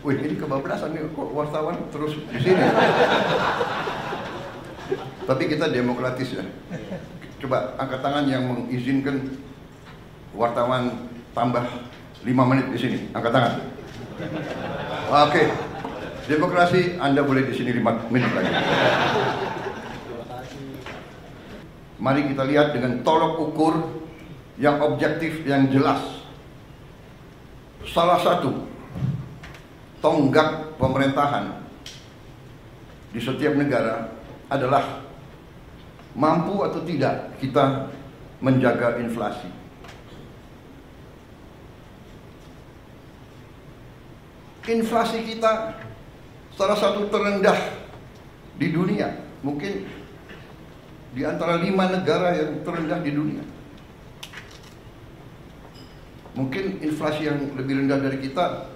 Wih, ini kebablasan nih, kok wartawan terus di sini. Tapi kita demokratis ya. Coba angkat tangan yang mengizinkan wartawan tambah 5 menit di sini. Angkat tangan. Oke. Demokrasi, Anda boleh di sini 5 menit lagi. Mari kita lihat dengan tolok ukur yang objektif, yang jelas. Salah satu tonggak pemerintahan di setiap negara adalah mampu atau tidak kita menjaga inflasi. Inflasi kita salah satu terendah di dunia, mungkin di antara 5 negara yang terendah di dunia. Mungkin inflasi yang lebih rendah dari kita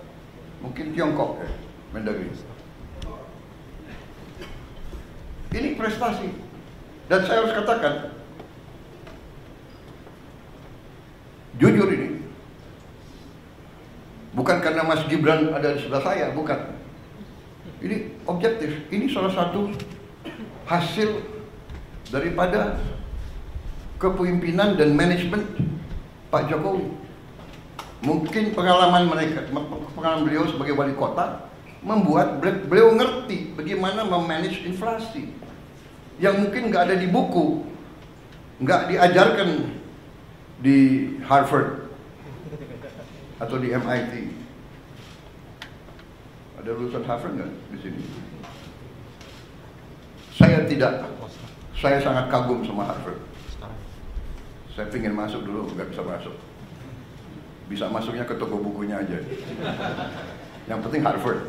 mungkin Tiongkok ya, Mendagri. Ini prestasi. Dan saya harus katakan, jujur ini, bukan karena Mas Gibran ada di sebelah saya, bukan. Ini objektif. Ini salah satu hasil daripada kepemimpinan dan manajemen Pak Jokowi. Mungkin pengalaman beliau sebagai wali kota membuat beliau ngerti bagaimana memanage inflasi yang mungkin nggak ada di buku, nggak diajarkan di Harvard atau di MIT. Ada lulusan Harvard nggak di sini? Saya tidak. Saya sangat kagum sama Harvard. Saya ingin masuk dulu, nggak bisa masuk. Bisa masuknya ke toko bukunya aja. Yang penting Harvard.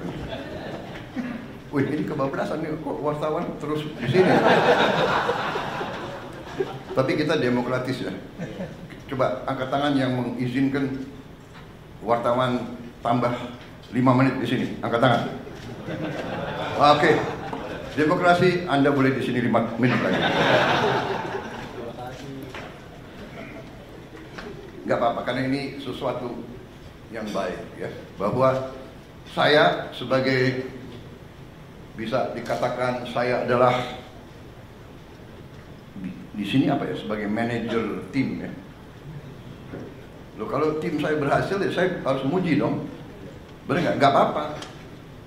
Wih, ini kebablasan nih, kok wartawan terus di sini. Tapi kita demokratis ya. Coba angkat tangan yang mengizinkan wartawan tambah 5 menit di sini. Angkat tangan. Oke. Demokrasi, Anda boleh di sini 5 menit lagi. Nggak apa-apa, karena ini sesuatu yang baik ya, bahwa saya sebagai, bisa dikatakan saya adalah di sini apa ya, sebagai manajer tim ya. Loh, kalau tim saya berhasil ya saya harus muji dong, benar nggak? Nggak apa-apa.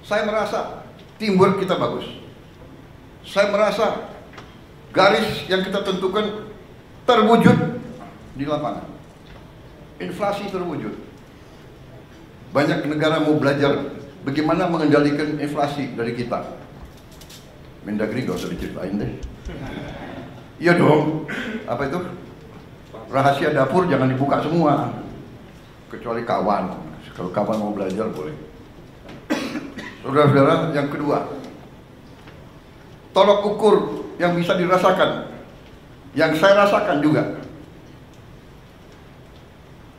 Saya merasa teamwork kita bagus. Saya merasa garis yang kita tentukan terwujud di lapangan. Inflasi terwujud. Banyak negara mau belajar bagaimana mengendalikan inflasi dari kita. Mendagri gak usah diceritain deh. Iya dong. Apa itu? Rahasia dapur jangan dibuka semua. Kecuali kawan. Kalau kawan mau belajar boleh. Saudara-saudara, yang kedua, tolok ukur yang bisa dirasakan, yang saya rasakan juga.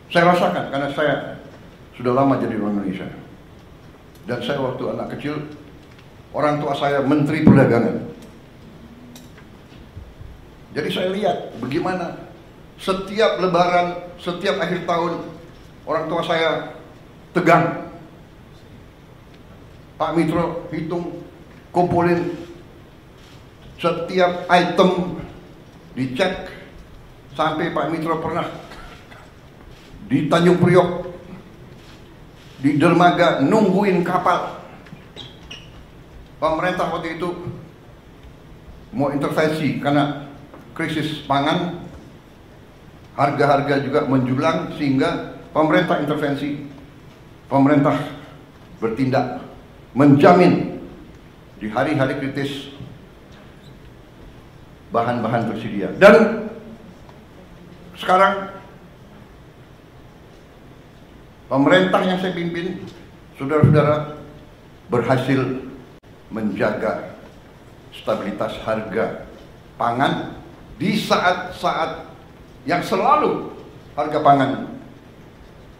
Saya rasakan karena saya sudah lama jadi orang Indonesia. Dan saya waktu anak kecil, orang tua saya Menteri Perdagangan. Jadi saya lihat bagaimana setiap lebaran, setiap akhir tahun, orang tua saya tegang. Pak Mitro hitung, kumpulin setiap item, dicek. Sampai Pak Mitro pernah di Tanjung Priok, di dermaga nungguin kapal. Pemerintah waktu itu mau intervensi karena krisis pangan, harga-harga juga menjulang, sehingga pemerintah intervensi. Pemerintah bertindak, menjamin di hari-hari kritis bahan-bahan tersedia. Dan sekarang pemerintah yang saya pimpin, saudara-saudara, berhasil menjaga stabilitas harga pangan di saat-saat yang selalu harga pangan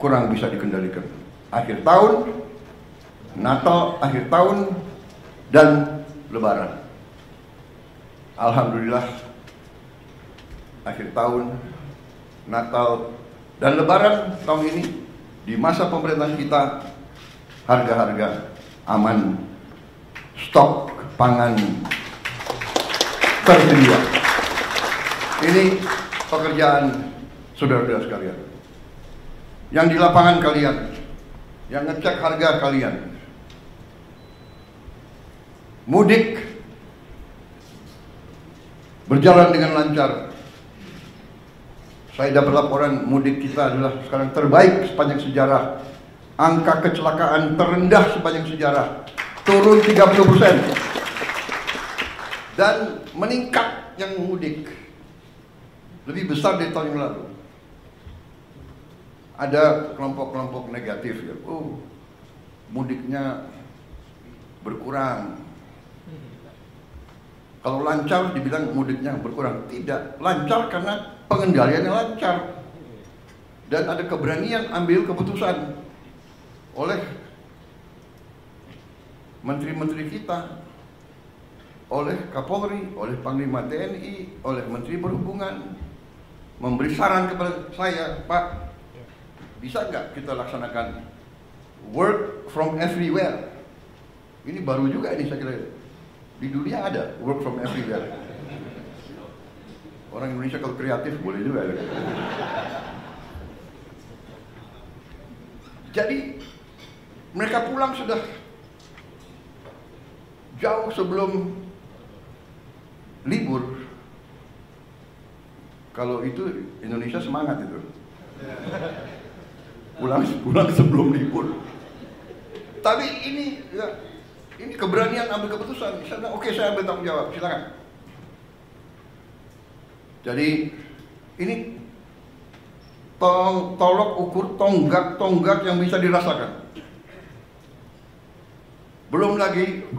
kurang bisa dikendalikan. Akhir tahun, Natal, akhir tahun, dan Lebaran. Alhamdulillah, akhir tahun, Natal, dan Lebaran tahun ini, di masa pemerintahan kita, harga-harga aman, stok pangan tersedia. Ini pekerjaan saudara-saudara sekalian. Yang di lapangan kalian, yang ngecek harga kalian. Mudik berjalan dengan lancar. Saya dapat laporan mudik kita adalah sekarang terbaik sepanjang sejarah. Angka kecelakaan terendah sepanjang sejarah, turun 30%. Dan meningkat yang mudik, lebih besar dari tahun yang lalu. Ada kelompok-kelompok negatif ya, mudiknya berkurang. Kalau lancar dibilang mudiknya berkurang. Tidak, lancar karena pengendaliannya lancar. Dan ada keberanian ambil keputusan oleh menteri-menteri kita, oleh Kapolri, oleh Panglima TNI, oleh Menteri Perhubungan, memberi saran kepada saya, Pak, bisa nggak kita laksanakan work from everywhere? Ini baru juga ini saya kira. Di dunia ada work from everywhere. Orang Indonesia kalau kreatif boleh juga. Jadi mereka pulang sudah jauh sebelum libur. Kalau itu Indonesia semangat itu. Pulang sebelum libur. Tapi ini ya, ini keberanian ambil keputusan. Saya bilang, oke, saya ambil tanggung jawab, silakan. Jadi ini tolok ukur tonggak yang bisa dirasakan. Belum lagi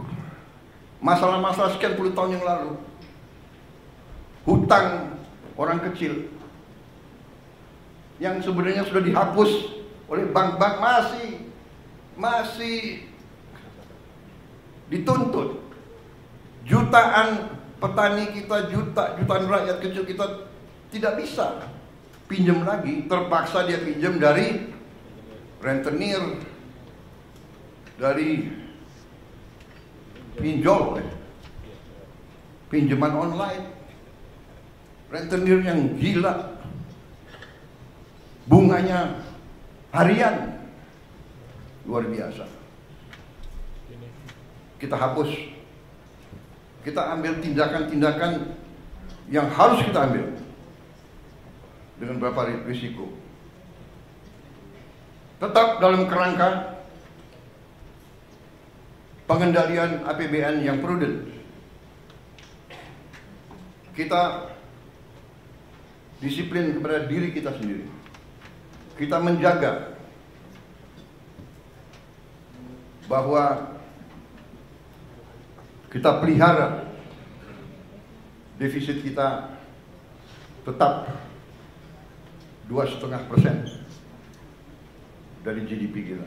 masalah-masalah sekian puluh tahun yang lalu. Hutang orang kecil yang sebenarnya sudah dihapus oleh bank-bank masih dituntut. Jutaan petani kita, jutaan rakyat kecil kita tidak bisa pinjam lagi, terpaksa dia pinjam dari rentenir, dari pinjol, pinjaman online, rentenir yang gila, bunganya harian, luar biasa. Kita hapus, kita ambil tindakan-tindakan yang harus kita ambil dengan beberapa risiko. Tetap dalam kerangka pengendalian APBN yang prudent. Kita disiplin kepada diri kita sendiri. Kita menjaga bahwa kita pelihara defisit kita tetap 2,5% dari GDP kita.